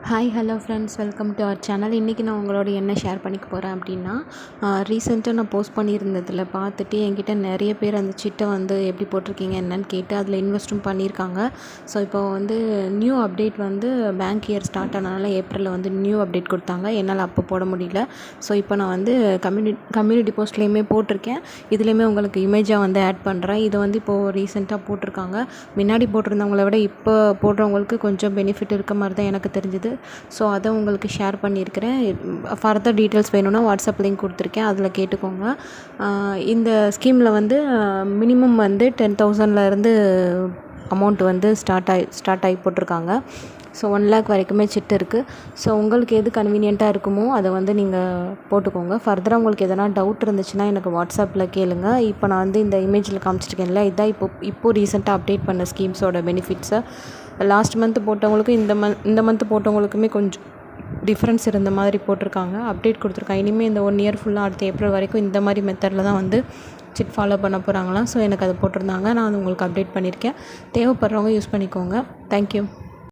Hi hello friends, welcome to our channel. இன்றைக்கி நான் உங்களோட என்ன ஷேர் பண்ணிக்க போகிறேன் அப்படின்னா, ரீசெண்டாக நான் போஸ்ட் பண்ணியிருந்ததில் பார்த்துட்டு என்கிட்ட நிறைய பேர் அந்த சிட்டை வந்து எப்படி போட்டிருக்கீங்க என்னன்னு கேட்டு அதில் இன்வெஸ்ட்டும் பண்ணியிருக்காங்க. ஸோ இப்போ வந்து நியூ அப்டேட் வந்து பேங்க் இயர் ஸ்டார்ட் ஆனதுனால ஏப்ரலில் வந்து நியூ அப்டேட் கொடுத்தாங்க. என்னால் அப்போ போட முடியல. ஸோ இப்போ நான் வந்து கம்யூனிட்டி போஸ்ட்லேயுமே போட்டிருக்கேன். இதுலேயுமே உங்களுக்கு இமேஜாக வந்து ஆட் பண்ணுறேன். இது வந்து இப்போது ரீசெண்டாக போட்டிருக்காங்க. முன்னாடி போட்டிருந்தவங்கள விட இப்போ போடுறவங்களுக்கு கொஞ்சம் பெனிஃபிட் இருக்க மாதிரி தான் எனக்கு தெரிஞ்சுது. ஸோ அதை உங்களுக்கு ஷேர் பண்ணியிருக்கிறேன். ஃபர்தர் டீட்டெயில்ஸ் வேணும்னா வாட்ஸ்அப் லிங்க் கொடுத்துருக்கேன், அதில் கேட்டுக்கோங்க. இந்த ஸ்கீமில் வந்து மினிமம் வந்து 10,000லேருந்து அமௌண்ட் வந்து ஸ்டார்ட் ஆகி போட்டிருக்காங்க. ஸோ 1 lakh வரைக்குமே சிட்டு இருக்குது. ஸோ உங்களுக்கு எது கன்வீனியண்ட்டாக இருக்குமோ அதை வந்து நீங்கள் போட்டுக்கோங்க. ஃபர்தராக உங்களுக்கு எதனா டவுட் இருந்துச்சுன்னா எனக்கு வாட்ஸ்அப்பில் கேளுங்க. இப்போ நான் வந்து இந்த இமேஜில் காமிச்சிருக்கேன்ல, இதுதான் இப்போது ரீசெண்டாக அப்டேட் பண்ண ஸ்கீம்ஸோட பெனிஃபிட்ஸை. லாஸ்ட் மந்த் போட்டவங்களுக்கும் இந்த மந்த் போட்டவங்களுக்குமே கொஞ்சம் டிஃப்ரென்ஸ் இருந்த மாதிரி போட்டிருக்காங்க, அப்டேட் கொடுத்துருக்காங்க. இனிமேல் இந்த 1 year ஃபுல்லாக அடுத்த ஏப்ரல் வரைக்கும் இந்த மாதிரி மெத்தடில் தான் வந்து சிட் ஃபாலோ பண்ண போகிறாங்களாம். ஸோ எனக்கு அது போட்டிருந்தாங்க, நான் அது உங்களுக்கு அப்டேட் பண்ணியிருக்கேன். தேவைப்படுறவங்க யூஸ் பண்ணிக்கோங்க. தேங்க்யூ.